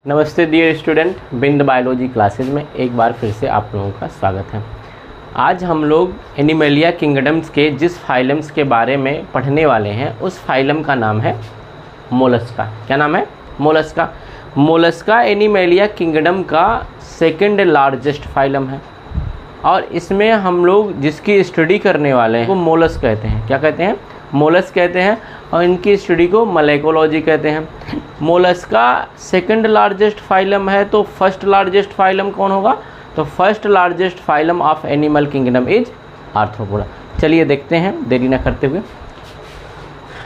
नमस्ते dear student, बिंद biology classes में एक बार फिर से आप लोगों का स्वागत है। आज हम लोग एनिमलिया किंगडम्स के जिस फाइलम्स के बारे में पढ़ने वाले हैं उस फाइलम का नाम है मोलस्का। क्या नाम है? मोलस्का। मोलस्का एनिमलिया किंगडम का सेकंड लार्जेस्ट फाइलम है और इसमें हम लोग जिसकी स्टडी करने वाले हैं वो मोलस कहते हैं। क्या कहते हैं? मोलस कहते हैं और इनकी स्टडी को मलेकोलॉजी कहते हैं। मोलस्का सेकंड लार्जेस्ट फाइलम है तो फर्स्ट लार्जेस्ट फाइलम कौन होगा? तो first largest phylum of animal kingdom is arthropoda. चलिए देखते हैं, देरी न करते हुए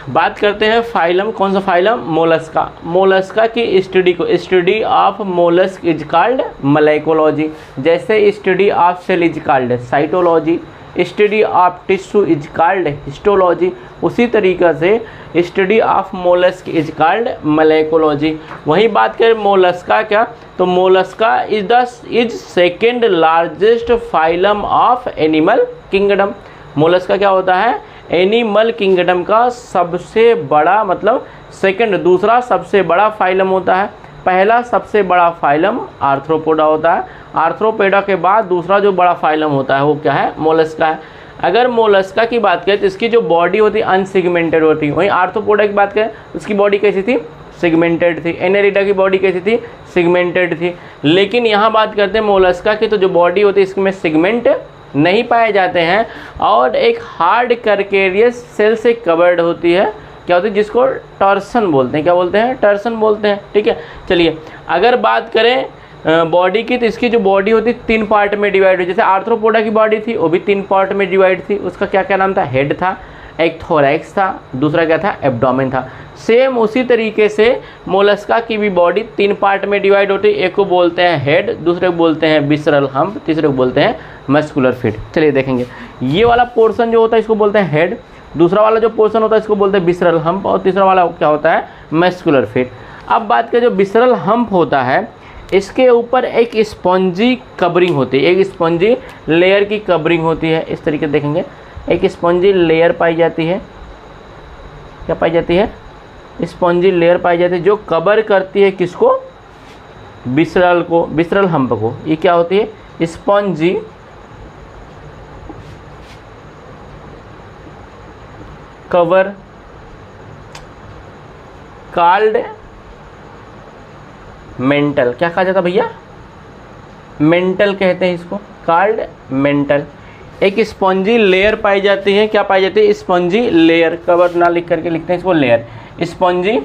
बात करते हैं फाइलम। कौन सा फाइलम? मोलस्का। मोलस्का की स्टडी को study of mollusc is called malacology. जैसे study of cell is called cytology, study of tissue is called histology, उसी तरीक़े से study of mollusc is called malacology. वही बात करें मोलस्का क्या, तो Mollusca is second largest phylum of animal kingdom. Mollusca क्या होता है? एनिमल किंगडम का सबसे बड़ा, मतलब सेकंड, दूसरा सबसे बड़ा फाइलम होता है। पहला सबसे बड़ा फाइलम आर्थ्रोपोडा होता है। आर्थ्रोपोडा के बाद दूसरा जो बड़ा फाइलम होता है वो क्या है? मोलस्का है। अगर मोलस्का की बात करें तो इसकी जो बॉडी होती है अनसेगमेंटेड होती है। वहीं आर्थ्रोपोडा की बात करें उसकी बॉडी कैसी थी? सेगमेंटेड थी। एनेरिडा की बॉडी कैसी थी? सेगमेंटेड थी। लेकिन यहाँ बात करते हैं मोलस्का की, तो जो बॉडी होती है इसमें सेगमेंट नहीं पाए जाते हैं और एक हार्ड कर्केरियस सेल से कवर्ड होती है। क्या होती है? जिसको टर्सन बोलते हैं। क्या बोलते हैं? टर्सन बोलते हैं। ठीक है, चलिए अगर बात करें बॉडी की तो इसकी जो बॉडी होती है 3 पार्ट में डिवाइड हुई। जैसे आर्थ्रोपोडा की बॉडी थी वो भी 3 पार्ट में डिवाइड थी। उसका क्या क्या नाम था? हेड था, एक थोरैक्स था, दूसरा क्या था? एब्डोमेन था। सेम उसी तरीके से मोलस्का की भी बॉडी 3 पार्ट में डिवाइड होती है। एक को बोलते हैं हेड, दूसरे को बोलते हैं विसरल हम्प, तीसरे को बोलते हैं मस्कुलर फिट। चलिए देखेंगे, ये वाला पोर्शन जो होता है इसको बोलते हैं हेड, दूसरा वाला जो पोर्शन होता है इसको बोलते हैं विसरल हम्प और तीसरा वाला क्या होता है? Muscular fit. अब बात करें जो विसरल हम्प होता है इसके ऊपर एक स्पंजी कवरिंग होती है, एक स्पंजी लेयर की कवरिंग होती है। इस तरीके से देखेंगे, एक स्पंजी लेयर पाई जाती है। क्या पाई जाती है? स्पंजी लेयर पाई जाती है जो कवर करती है किसको? विसरल को, विसरल हम्प को। ये क्या होती है? Spongy cover called mental. क्या कहा जाता भैया? मेंटल कहते हैं इसको, कॉल्ड मेंटल। एक स्पंजी लेयर पाई जाती है। क्या पाई जाती है? Spongy layer. कवर ना लिख करके लिखते हैं इसको लेयर। स्पंजी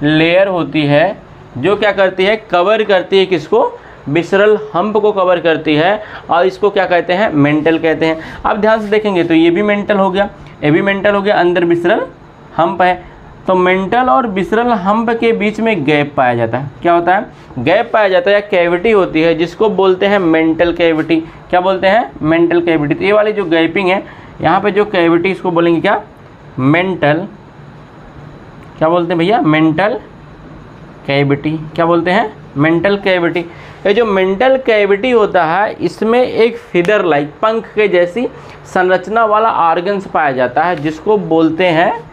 लेयर होती है जो क्या करती है? कवर करती है किसको? विसरल हम्प को कवर करती है और इसको क्या कहते हैं? मेंटल कहते हैं। अब ध्यान से देखेंगे तो ये भी मेंटल हो गया, ये भी मेंटल हो गया, अंदर विसरल हम्प है। तो मेंटल और विसरल हम्प के बीच में गैप पाया जाता है। क्या होता है? गैप पाया जाता है या कैविटी होती है जिसको बोलते हैं मेंटल कैविटी। क्या बोलते हैं? Mantle cavity. तो ये वाली जो गैपिंग है यहाँ पे जो कैविटी इसको बोलेंगे क्या? मेंटल। क्या बोलते हैं भैया? Mantle cavity. क्या बोलते हैं? Mantle cavity. ये जो मेंटल कैविटी होता है इसमें एक फीदर लाइक, पंख के जैसी संरचना वाला ऑर्गन्स पाया जाता है जिसको बोलते हैं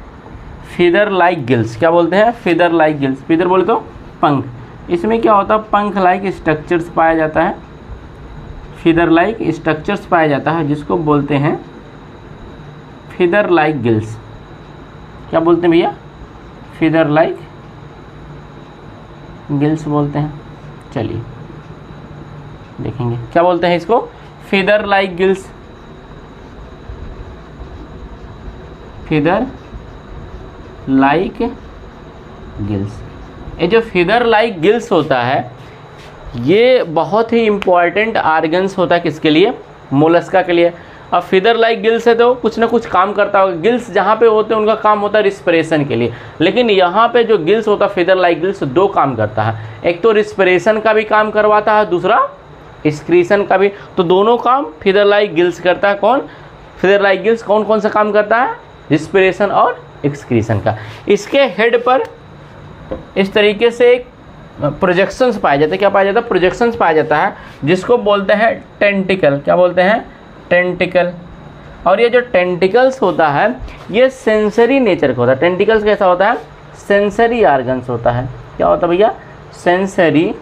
फीदर लाइक गिल्स। क्या बोलते हैं? Feather like gills. फीदर बोले तो पंख। इसमें क्या होता है? पंख लाइक स्ट्रक्चर्स पाया जाता है, फीदर लाइक स्ट्रक्चर्स पाया जाता है जिसको बोलते हैं फीदर लाइक गिल्स। क्या बोलते हैं भैया? फीदर लाइक गिल्स बोलते हैं। चलिए देखेंगे क्या बोलते हैं इसको? Feather like gills. Feather like gills. ये जो फीदर लाइक गिल्स होता है ये बहुत ही इम्पॉर्टेंट ऑर्गन्स होता है किसके लिए? मोलस्का के लिए। अब फीदर लाइक गिल्स है तो कुछ ना कुछ काम करता होगा। गिल्स जहाँ पे होते हैं उनका काम होता है रिस्पिरेशन के लिए, लेकिन यहाँ पे जो गिल्स होता है फीदर लाइक गिल्स 2 काम करता है। एक तो रिस्पिरेशन का भी काम करवाता है, दूसरा एक्सक्रीशन का भी। तो दोनों काम फीदर लाइक गिल्स करता है। कौन? फीदर लाइक गिल्स कौन कौन सा काम करता है? रिस्पिरेशन और एक्सक्रीशन का। इसके हेड पर इस तरीके से एक प्रोजेक्शंस पाए जाते हैं। क्या पाया जाता है? प्रोजेक्शंस पाया जाता है जिसको बोलते हैं टेंटिकल। क्या बोलते हैं? टेंटिकल। और ये जो टेंटिकल्स होता है ये सेंसरी नेचर का होता है। टेंटिकल्स कैसा होता है? सेंसरी ऑर्गन्स होता है। क्या होता है भैया? सेंसरी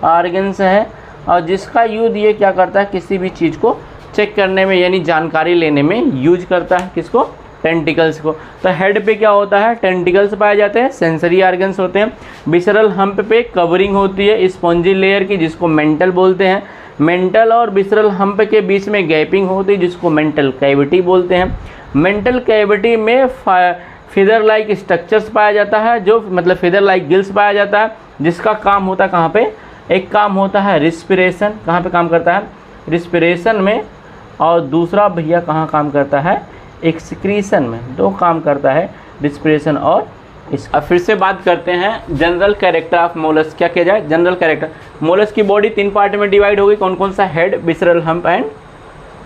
ऑर्गन्स है, और जिसका यूज ये क्या करता है, किसी भी चीज़ को चेक करने में यानी जानकारी लेने में यूज करता है। किसको? टेंटिकल्स को। तो हेड पे क्या होता है, टेंटिकल्स पाए जाते हैं, सेंसरी ऑर्गन्स होते हैं। विसरल हम्प पे कवरिंग होती है स्पॉन्जी लेयर की, जिसको मेंटल बोलते हैं। मेंटल और विसरल हम्प के बीच में गैपिंग होती है, जिसको मेंटल कैविटी बोलते हैं। मेंटल कैविटी में फिदर लाइक स्ट्रक्चर्स पाया जाता है, जो मतलब फिदर लाइक गिल्स पाया जाता है, जिसका काम होता है कहाँ पे, एक काम होता है रिस्पिरेशन, कहाँ पे काम करता है, रिस्पिरेशन में, और दूसरा भैया कहाँ काम करता है, एक्सक्रीशन में। दो काम करता है, रिस्पिरेशन और अब फिर से बात करते हैं जनरल कैरेक्टर ऑफ मोलस्क। क्या किया जाए, जनरल कैरेक्टर। मोलस्क की बॉडी 3 पार्ट में डिवाइड होगी, कौन कौन सा, head, visceral hump and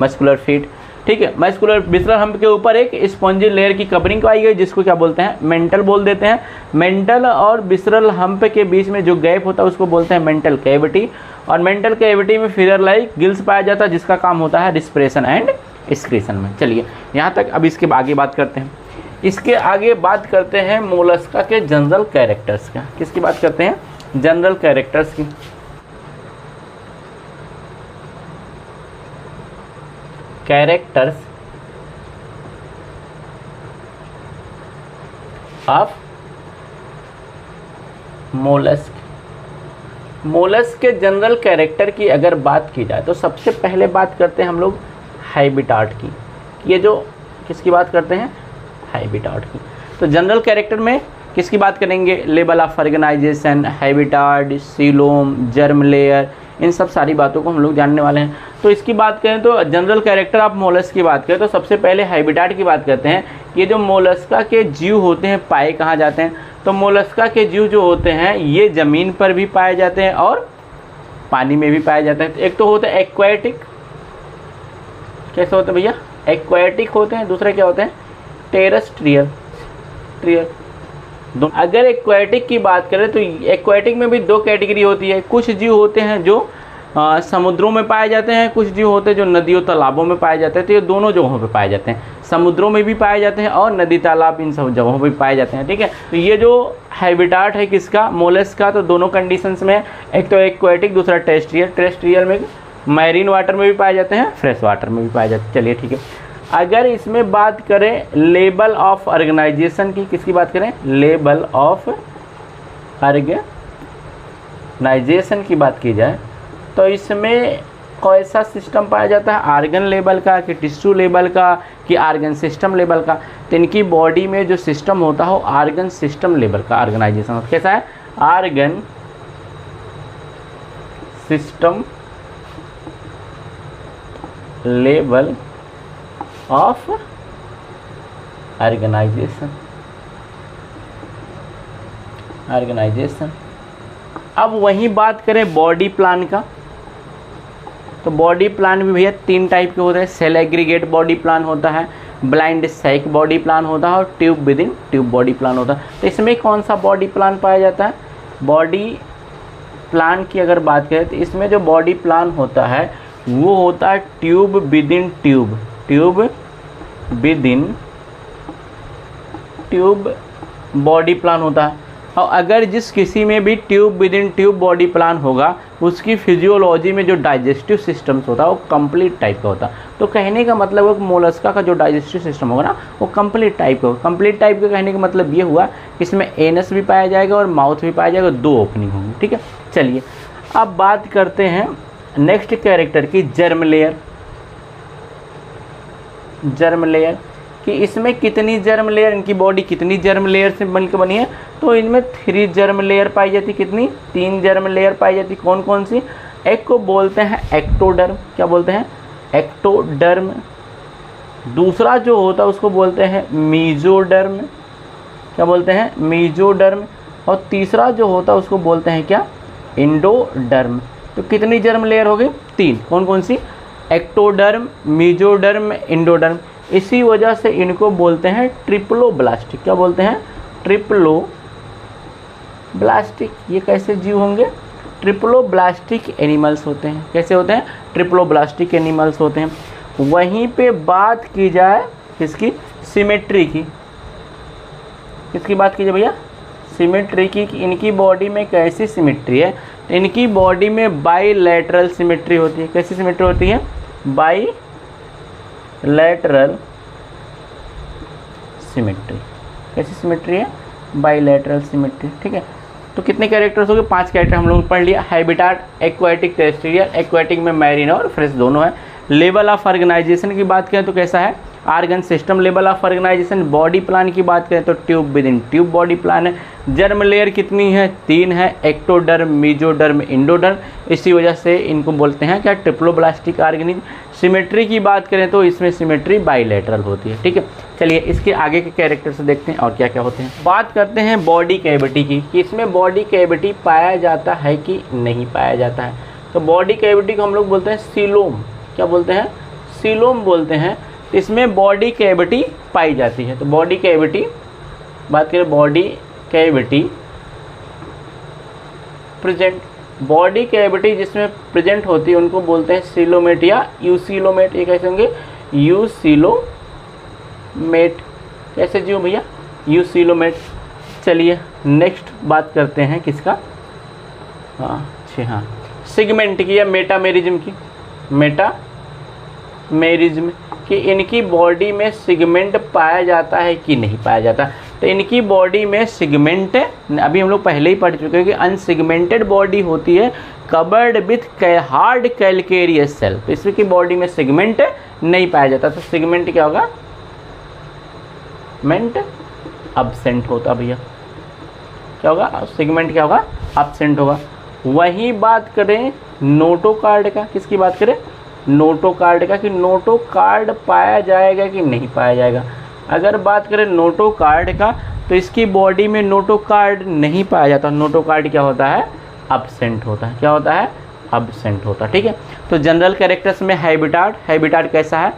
muscular feet. ठीक है, मस्कुलर विसरल हम्प के ऊपर एक स्पॉन्जी लेयर की कवरिंग पाई गई, जिसको क्या बोलते हैं, मेंटल बोल देते हैं। मेंटल और विसरल हम्प के बीच में जो गैप होता है उसको बोलते हैं मेंटल कैविटी, और मेंटल कैविटी में फिदर लाइक गिल्स पाया जाता है, जिसका काम होता है रिस्पिरेशन एंड एक्सक्रीशन में। चलिए यहाँ तक, अब इसके आगे बात करते हैं। इसके आगे बात करते हैं मोलस्का के जनरल कैरेक्टर्स का। किसकी बात करते हैं, जनरल कैरेक्टर्स की। Characters of mollusc. मोलस्क के जनरल कैरेक्टर की अगर बात की जाए तो सबसे पहले बात करते हैं हम लोग हैबिटाट की। ये जो किसकी बात करते हैं, हैबिटाट की। तो जनरल कैरेक्टर में किसकी बात करेंगे, level of organisation, habitat, coelom, germ layer, इन सब सारी बातों को हम लोग जानने वाले हैं। तो इसकी बात करें तो जनरल कैरेक्टर ऑफ मोलस्क की बात करें तो सबसे पहले हैबिटाट की बात करते हैं। ये जो मोलस्का के जीव होते हैं पाए कहाँ जाते हैं, तो मोलस्का के जीव जो होते हैं ये ज़मीन पर भी पाए जाते हैं और पानी में भी पाए जाते हैं। तो एक तो होता है एक्वाटिक, कैसे होते हैं भैया, एक्वाटिक होते हैं, दूसरे क्या होते हैं, टेरेस्ट्रियल। अगर एक्वाटिक की बात करें तो एक्वाटिक में भी 2 कैटेगरी होती है। कुछ जीव होते हैं जो समुद्रों में पाए जाते हैं, कुछ जीव होते हैं जो नदियों तालाबों में पाए जाते हैं। तो ये दोनों जगहों पे पाए जाते हैं, समुद्रों में भी पाए जाते हैं और नदी तालाब, इन सब जगहों पे पाए जाते हैं। ठीक है, तो ये जो हैबिटाट है किसका, मोलस्क का, तो दोनों कंडीशंस में, एक तो एक्वाटिक, दूसरा टेरेस्ट्रियल। टेरेस्ट्रियल में मैरीन वाटर में भी पाए जाते हैं, फ्रेश वाटर में भी पाए जाते हैं। चलिए ठीक है, अगर इसमें बात करें लेवल ऑफ ऑर्गेनाइजेशन की, किसकी बात करें, लेवल ऑफ ऑर्गेनाइजेशन की बात की जाए तो इसमें कैसा सिस्टम पाया जाता है, आर्गन लेवल का कि टिश्यू लेवल का कि आर्गन सिस्टम लेवल का। तो इनकी बॉडी में जो सिस्टम होता है वो आर्गन सिस्टम लेवल का ऑर्गेनाइजेशन होता है। कैसा है, organ system level of organisation. अब वहीं बात करें बॉडी प्लान का, तो बॉडी प्लान भी भैया 3 टाइप के होते हैं। सेल एग्रीगेट बॉडी प्लान होता है, ब्लाइंड सैक बॉडी प्लान होता है और tube within tube body plan होता है। तो इसमें कौन सा बॉडी प्लान पाया जाता है, बॉडी प्लान की अगर बात करें तो इसमें जो बॉडी प्लान होता है वो होता है tube within tube, tube within tube body plan होता है। और अगर जिस किसी में भी tube within tube body plan होगा उसकी फिजियोलॉजी में जो डाइजेस्टिव सिस्टम्स होता है वो कंप्लीट टाइप का होता है। तो कहने का मतलब है कि मोलस्का का जो डाइजेस्टिव सिस्टम होगा ना वो कंप्लीट टाइप का होगा। कंप्लीट टाइप का कहने का मतलब ये हुआ कि इसमें एनस भी पाया जाएगा और माउथ भी पाया जाएगा, 2 ओपनिंग होंगी। ठीक है, चलिए अब बात करते हैं नेक्स्ट कैरेक्टर की, जर्म लेयर। जर्म लेयर कि इसमें कितनी जर्म लेयर, इनकी बॉडी कितनी जर्म लेयर से बनकर बनी है, तो इनमें 3 जर्म लेयर पाई जाती। कितनी, 3 जर्म लेयर पाई जाती। कौन कौन सी, एक को बोलते हैं एक्टोडर्म, क्या बोलते हैं, एक्टोडर्म। दूसरा जो होता है उसको बोलते हैं मीजोडर्म, क्या बोलते हैं, मीजोडर्म। और तीसरा जो होता है उसको बोलते हैं क्या, इंडोडर्म। तो कितनी जर्म लेयर हो गई, 3। कौन कौन सी, एक्टोडर्म, मीजोडर्म, इंडोडर्म। इसी वजह से इनको बोलते हैं ट्रिप्लोब्लास्टिक। क्या बोलते हैं, ट्रिप्लोब्लास्टिक। ये कैसे जीव होंगे, ट्रिप्लोब्लास्टिक एनिमल्स होते हैं। कैसे होते हैं, ट्रिप्लोब्लास्टिक एनिमल्स होते हैं। वहीं पे बात की जाए किसकी, सिमेट्री की। किसकी बात कीजिए भैया, सिमेट्री की, इनकी बॉडी में कैसी सिमेट्री है, तो इनकी बॉडी में बाईलैटरल सिमेट्री होती है। कैसी सिमेट्री होती है? Bilateral symmetry. कैसी सिमेट्री है? Bilateral symmetry. ठीक है, तो कितने कैरेक्टर्स हो गए? 5 कैरेक्टर हम लोगों ने पढ़ लिया। Habitat, aquatic, terrestrial. एक्वाटिक में मैरीन और फ्रेश दोनों है। लेवल ऑफ ऑर्गेनाइजेशन की बात करें तो कैसा है? Organ system. Level of organisation. Body plan की बात करें तो tube within tube body plan है। जर्म लेयर कितनी है? 3 है। Ectoderm, mesoderm, endoderm. इसी वजह से इनको बोलते हैं क्या? Triploblastic organism. सिमेट्री की बात करें तो इसमें सिमेट्री बाईलैटरल होती है। ठीक है, चलिए इसके आगे के कैरेक्टर से देखते हैं और क्या क्या होते हैं। बात करते हैं बॉडी कैविटी की, कि इसमें बॉडी कैविटी पाया जाता है कि नहीं पाया जाता है। तो बॉडी कैविटी को हम लोग बोलते हैं सीलोम। क्या बोलते हैं? सीलोम बोलते हैं। इसमें बॉडी कैविटी पाई जाती है। तो बॉडी कैविटी, बात करें body cavity present, body cavity जिसमें प्रेजेंट होती है उनको बोलते हैं सीलोमेट या यूसीलोमेट। ये कैसे होंगे? यूसीलोमेट। कैसे जियो भैया? यूसीलोमेट। चलिए नेक्स्ट बात करते हैं किसका? हाँ, सिगमेंट की या मेटामेरिज्म की। मेटामेरिज्म कि इनकी बॉडी में सिगमेंट पाया जाता है कि नहीं पाया जाता। तो इनकी बॉडी में सिगमेंट, अभी हम लोग पहले ही पढ़ चुके हैं कि अनसिगमेंटेड बॉडी होती है, covered with hard calcareous shell. तो इसकी बॉडी में सिगमेंट नहीं पाया जाता। तो सिगमेंट क्या होगा? मेंट अब्सेंट होता भैया। क्या होगा? सिगमेंट क्या होगा? अब्सेंट होगा। वही बात करें नोटोकार्ड का। किसकी बात करें? नोटोकार्ड का, कि नोटोकार्ड पाया जाएगा कि नहीं पाया जाएगा। अगर बात करें नोटोकार्ड का तो इसकी बॉडी में नोटोकार्ड नहीं पाया जाता। नोटोकार्ड क्या होता है? अब्सेंट होता है। क्या होता है? अब्सेंट होता है। ठीक है, तो जनरल कैरेक्टर्स में हैबिटाट, हैबिटाट कैसा है?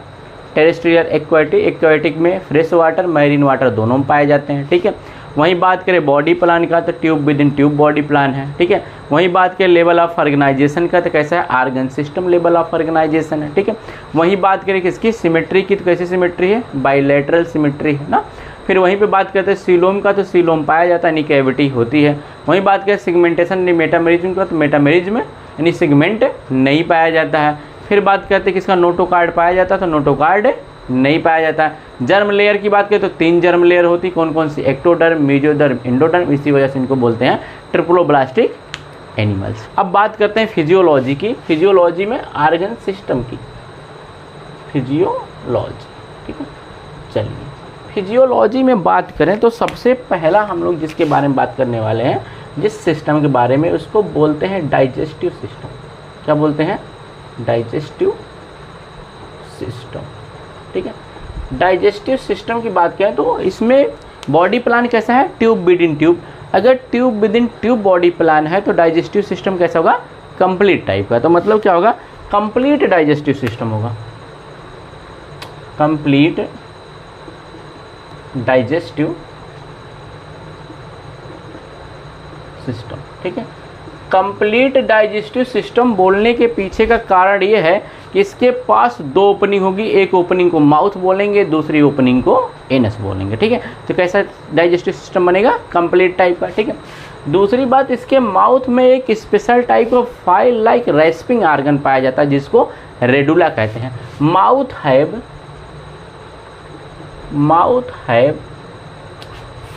टेरेस्ट्रियल, एक्वाटिक, एक्वाटिक में फ्रेश वाटर, मैरीन वाटर दोनों में पाए जाते हैं। ठीक है, वहीं बात करें बॉडी प्लान का तो tube within tube body plan है। ठीक है, वहीं बात करें लेवल ऑफ ऑर्गेनाइजेशन का तो कैसा है? Organ system level of organisation है। ठीक है, वहीं बात करें किसकी? सिमेट्री की, तो कैसी सिमेट्री है? बाईलैटरल सिमेट्री है ना। फिर वहीं पे बात करते हैं सीलोम का, तो सीलोम पाया जाता है, यानी कैविटी होती है। वहीं बात करें सिगमेंटेशन मेटामेरिज्म का, तो मेटामेरिज्म यानी सिगमेंट नहीं पाया जाता है। फिर बात करते हैं किसका? नोटोकार्ड पाया जाता है, तो नोटोकार्ड नहीं पाया जाता है। जर्म लेयर की बात करें तो 3 जर्म लेयर होती, कौन कौन सी? Ectoderm, mesoderm, endoderm. इसी वजह से इनको बोलते हैं ट्रिप्लोब्लास्टिक एनिमल्स। अब बात करते हैं फिजियोलॉजी की। फिजियोलॉजी में आर्गन सिस्टम की फिजियोलॉजी। ठीक है, चलिए फिजियोलॉजी में बात करें तो सबसे पहला हम लोग जिसके बारे में बात करने वाले हैं, जिस सिस्टम के बारे में, उसको बोलते हैं डाइजेस्टिव सिस्टम। क्या बोलते हैं? Digestive system. ठीक है, डाइजेस्टिव सिस्टम की बात करें तो इसमें बॉडी प्लान कैसा है? Tube within tube. अगर tube within tube body plan है तो डाइजेस्टिव सिस्टम कैसा होगा? कंप्लीट टाइप का। तो मतलब क्या होगा? कंप्लीट डाइजेस्टिव सिस्टम होगा। Complete digestive system. ठीक है, कंप्लीट डाइजेस्टिव सिस्टम बोलने के पीछे का कारण ये है कि इसके पास 2 ओपनिंग होगी। एक ओपनिंग को माउथ बोलेंगे, दूसरी ओपनिंग को एनस बोलेंगे। ठीक है, तो कैसा डाइजेस्टिव सिस्टम बनेगा? कंप्लीट टाइप का। ठीक है, दूसरी बात, इसके माउथ में एक special type of file like rasping organ पाया जाता है जिसको रेडुला कहते हैं। Mouth have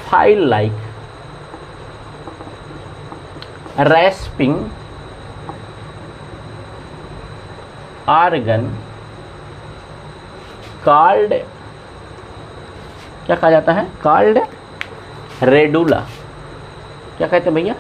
file like rasping organ called, क्या कहा जाता है? Called radula. क्या कहते हैं भैया?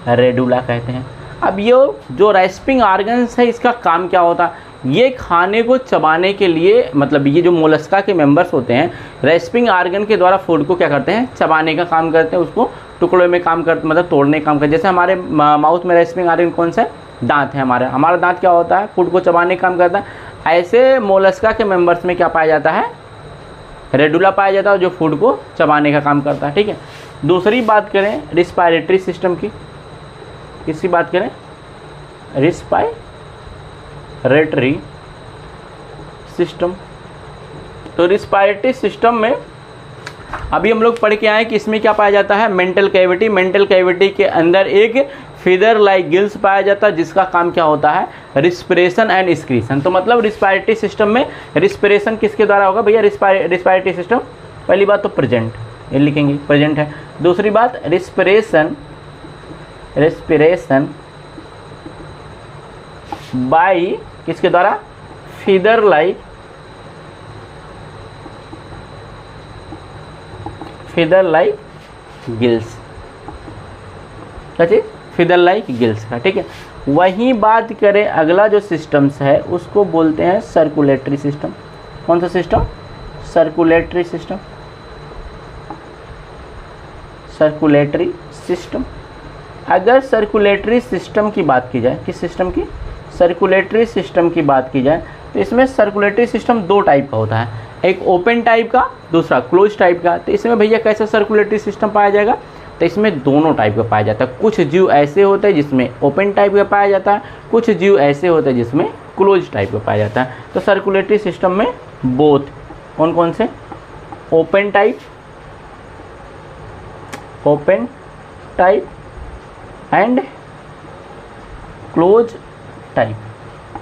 रेडुला कहते हैं। अब ये जो रेस्पिंग आर्गन्स है, इसका काम क्या होता है? ये खाने को चबाने के लिए, मतलब ये जो मोलस्का के मेंबर्स होते हैं, रेस्पिंग आर्गन के द्वारा फूड को क्या करते हैं? चबाने का काम करते हैं, उसको टुकड़ों में काम करते, मतलब तोड़ने का काम करते हैं। जैसे हमारे माउथ में रेस्पिंग आर्गन कौन सा है? दांत है हमारा दांत क्या होता है? फूड को चबाने का काम करता है। ऐसे मोलस्का के मेंबर्स में क्या पाया जाता है? रेडुला पाया जाता है, जो फूड को चबाने का काम करता है। ठीक है, दूसरी बात करें रिस्पायरेटरी सिस्टम की। किसकी बात करें? Respiratory system. तो रिस्पायरेटरी सिस्टम में अभी हम लोग पढ़ के आए कि इसमें क्या पाया जाता है, मेंटल कैविटी। मेंटल कैविटी के अंदर एक फीदर लाइक गिल्स पाया जाता है जिसका काम क्या होता है, रिस्पिरेशन एंड एक्सक्रीशन। तो मतलब रिस्पायरेटरी सिस्टम में रिस्पिरेशन किसके द्वारा होगा भैया, रिस्पायरेटरी सिस्टम। पहली बात तो प्रेजेंट, ये लिखेंगे प्रेजेंट है। दूसरी बात रिस्पिरेशन बाय किसके द्वारा, फीदर लाइक गिल्स। क्या चीज, फीदर लाइक गिल्स का, ठीक है। वहीं बात करें अगला जो सिस्टम्स है उसको बोलते हैं सर्कुलेटरी सिस्टम। कौन सा system, circulatory system. Circulatory system, अगर सर्कुलेटरी सिस्टम की बात की जाए, किस सिस्टम की, सर्कुलेटरी सिस्टम की बात की जाए तो इसमें सर्कुलेटरी सिस्टम दो टाइप का होता है, एक ओपन टाइप का, दूसरा क्लोज टाइप का। तो इसमें भैया कैसा सर्कुलेटरी सिस्टम पाया जाएगा, तो इसमें दोनों टाइप का पाया जाता है। कुछ जीव ऐसे होते हैं जिसमें ओपन टाइप का पाया जाता है, कुछ जीव ऐसे होते हैं जिसमें क्लोज टाइप का पाया जाता है। तो सर्कुलेटरी सिस्टम में बोथ कौन कौन से, open type and close type.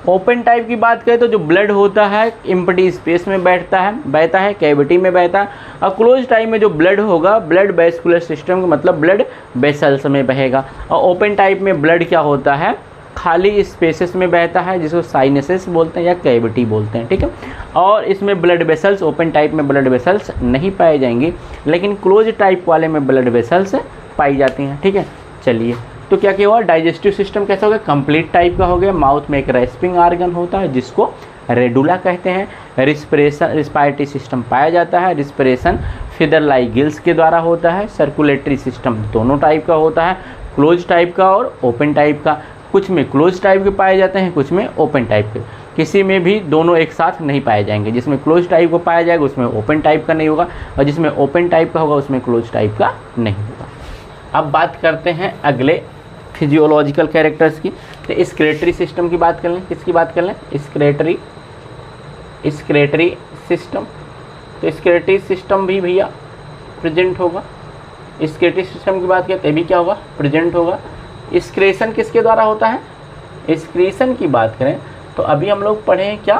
Open type की बात करें तो जो ब्लड होता है एम्प्टी स्पेस में बहता है, कैविटी में बहता है। और क्लोज टाइप में जो ब्लड होगा, ब्लड वेस्कुलर सिस्टम का मतलब ब्लड वेसल्स में बहेगा। और ओपन टाइप में ब्लड क्या होता है, खाली स्पेसेस में बहता है जिसको साइनसेस बोलते हैं या कैविटी बोलते हैं, ठीक है। और इसमें ब्लड वेसल्स, ओपन टाइप में ब्लड वेसल्स नहीं पाए जाएंगे, लेकिन क्लोज टाइप वाले में ब्लड वेसल्स पाई जाती हैं, ठीक है। चलिए, तो क्या क्या हुआ, डाइजेस्टिव सिस्टम कैसा हो गया, कंप्लीट टाइप का हो गया। माउथ में एक रेस्पिंग आर्गन होता है जिसको रेडुला कहते हैं। रिस्पायरेटरी सिस्टम पाया जाता है, रिस्पिरेशन फीदर लाइक गिल्स के द्वारा होता है। सर्कुलेटरी सिस्टम दोनों टाइप का होता है, क्लोज टाइप का और ओपन टाइप का। कुछ में क्लोज टाइप के पाए जाते हैं, कुछ में ओपन टाइप के। किसी में भी दोनों एक साथ नहीं पाए जाएंगे, जिसमें क्लोज टाइप को पाया जाएगा उसमें ओपन टाइप का नहीं होगा, और जिसमें ओपन टाइप का होगा उसमें क्लोज टाइप का नहीं होगा। अब बात करते हैं अगले फिजियोलॉजिकल कैरेक्टर्स की। तो एक्सक्रीटरी सिस्टम की बात कर लें, किसकी बात कर लें, एक्सक्रीटरी सिस्टम। तो एक्सक्रीटरी सिस्टम भी भैया प्रेजेंट होगा। एक्सक्रीटरी सिस्टम की बात करें भी क्या होगा, प्रेजेंट होगा। एक्सक्रीशन किसके द्वारा होता है, एक्सक्रीशन की बात करें तो अभी हम लोग पढ़े हैं क्या,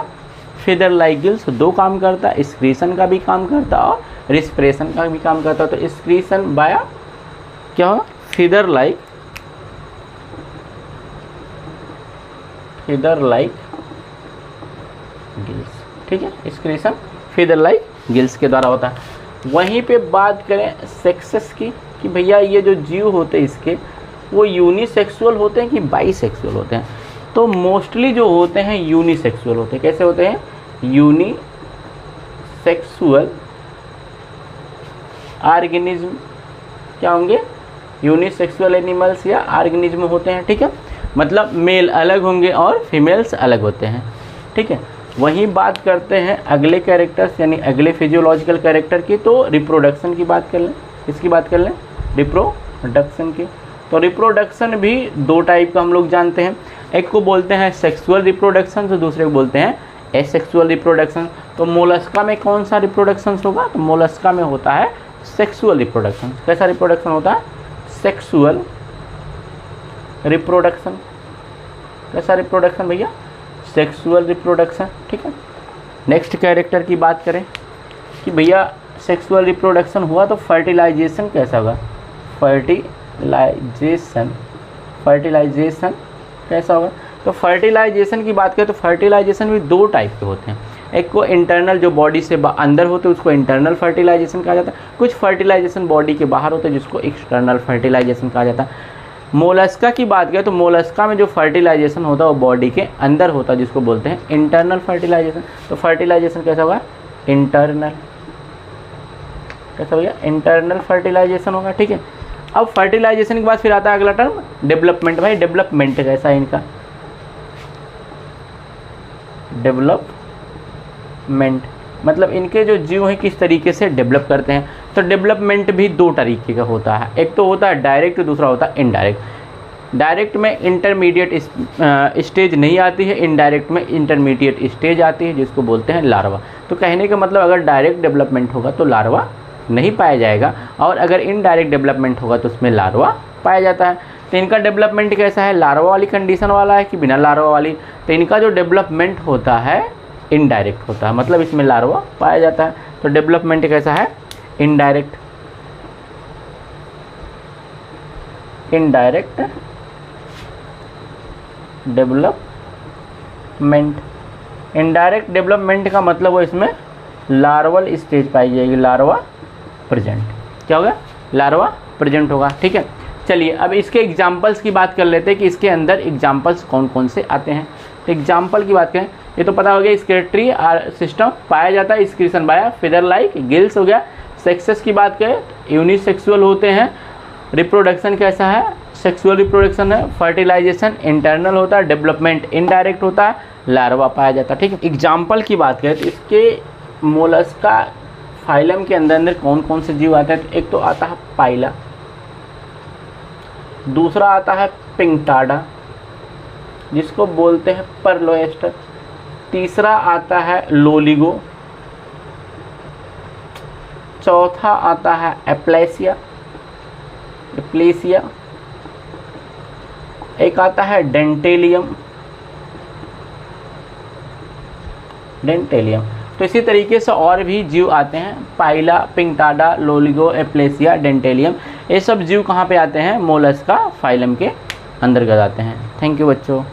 फीदर लाइक गिल्स दो काम करता है, एक्सक्रीशन का भी काम करता है और रिस्पिरेशन का भी काम करता है। तो एक्सक्रीशन बाया क्या हो, फीदर लाइक गिल्स, ठीक है। एक्सक्रीशन फीदर लाइक गिल्स के द्वारा होता है। वहीं पे बात करें सेक्सेस की कि भैया ये जो जीव होते हैं इसके वो यूनिसेक्सुअल होते हैं कि बाईसेक्सुअल होते हैं। तो मोस्टली जो होते हैं यूनिसेक्सुअल होते हैं। कैसे होते हैं, यूनिसेक्सुअल ऑर्गेनिज्म क्या होंगे, यूनिसेक्सुअल एनिमल्स या ऑर्गेनिज्म होते हैं, ठीक है। मतलब मेल अलग होंगे और फीमेल्स अलग होते हैं, ठीक है। वहीं बात करते हैं अगले कैरेक्टर्स यानी अगले फिजियोलॉजिकल कैरेक्टर की। तो रिप्रोडक्शन की बात कर लें, किसकी बात कर लें, रिप्रोडक्शन की। तो रिप्रोडक्शन भी दो टाइप का हम लोग जानते हैं, एक को बोलते हैं सेक्सुअल रिप्रोडक्शन, तो दूसरे को बोलते हैं एसेक्सुअल रिप्रोडक्शन। तो मोलस्का में कौन सा रिप्रोडक्शन होगा, तो मोलस्का में होता है सेक्सुअल रिप्रोडक्शन। कैसा रिप्रोडक्शन होता है, सेक्सुअल रिप्रोडक्शन। कैसा रिप्रोडक्शन भैया, सेक्सुअल रिप्रोडक्शन, ठीक है। नेक्स्ट कैरेक्टर की बात करें कि भैया सेक्सुअल रिप्रोडक्शन हुआ तो फर्टिलाइजेशन कैसा होगा, फर्टिलाइजेशन कैसा होगा। तो फर्टिलाइजेशन की बात करें तो फर्टिलाइजेशन भी दो टाइप के होते हैं, एक को इंटरनल जो बॉडी से अंदर होते हैं उसको इंटरनल फर्टिलाइजेशन कहा जाता है, कुछ फर्टिलाइजेशन बॉडी के बाहर होते हैं जिसको एक्सटर्नल फर्टिलाइजेशन कहा जाता है। मोलस्का की बात करें तो मोलस्का में जो फर्टिलाइजेशन होता है वो बॉडी के अंदर होता है जिसको बोलते हैं इंटरनल फर्टिलाइजेशन। तो फर्टिलाइजेशन कैसा होगा, इंटरनल, कैसा हो गया, इंटरनल फर्टिलाइजेशन होगा, ठीक है। अब फर्टिलाइजेशन के बाद फिर आता है अगला टर्म डेवलपमेंट। भाई डेवलपमेंट कैसा है इनका, डेवलपमेंट मतलब इनके जो जीव हैं किस तरीके से डेवलप करते हैं। तो डेवलपमेंट भी दो तरीके का होता है, एक तो होता है डायरेक्ट, दूसरा होता है इनडायरेक्ट। डायरेक्ट में इंटरमीडिएट स्टेज नहीं आती है, इनडायरेक्ट में इंटरमीडिएट स्टेज आती है जिसको बोलते हैं लार्वा। तो कहने का मतलब अगर डायरेक्ट डेवलपमेंट होगा तो लार्वा नहीं पाया जाएगा, और अगर इनडायरेक्ट डेवलपमेंट होगा तो उसमें लार्वा पाया जाता है। तो इनका डेवलपमेंट कैसा है, लार्वा वाली कंडीशन वाला है कि बिना लार्वा वाली? तो इनका जो डेवलपमेंट होता है इनडायरेक्ट होता है, मतलब इसमें लार्वा पाया जाता है। तो डेवलपमेंट कैसा है, इनडायरेक्ट डेवलपमेंट। इनडायरेक्ट डेवलपमेंट का मतलब वो इसमें लार्वल स्टेज पाई जाएगी, लार्वा प्रेजेंट। क्या होगा, लार्वा प्रेजेंट होगा। ठीक है, चलिए अब इसके एग्जाम्पल्स की बात कर लेते हैं कि इसके अंदर एग्जाम्पल्स कौन कौन से आते हैं। तो एग्जाम्पल की बात करें, ये तो पता हो गया, स्केलेटरी सिस्टम पाया जाता है, excretion by feather like gills हो गया। सेक्सेस की बात करें, यूनिसेक्सुअल होते हैं। रिप्रोडक्शन कैसा है, सेक्सुअल रिप्रोडक्शन है। फर्टिलाइजेशन इंटरनल होता है, डेवलपमेंट इनडायरेक्ट होता है, लार्वा पाया जाता है। ठीक है, एग्जाम्पल की बात करें तो इसके मोलस्का फाइलम के अंदर कौन कौन से जीव आते हैं। तो एक तो आता है पाइला, दूसरा आता है पिंगटाडा जिसको बोलते हैं परलोएस्टर, तीसरा आता है लोलिगो, चौथा आता है एप्लेसिया, एक आता है डेंटेलियम। तो इसी तरीके से और भी जीव आते हैं, पाइला, पिंगटाडा, लोलिगो, एप्लेसिया, डेंटेलियम। ये सब जीव कहाँ पे आते हैं, मोलस्का फाइलम के अंतर्गत आते हैं। थैंक यू बच्चों।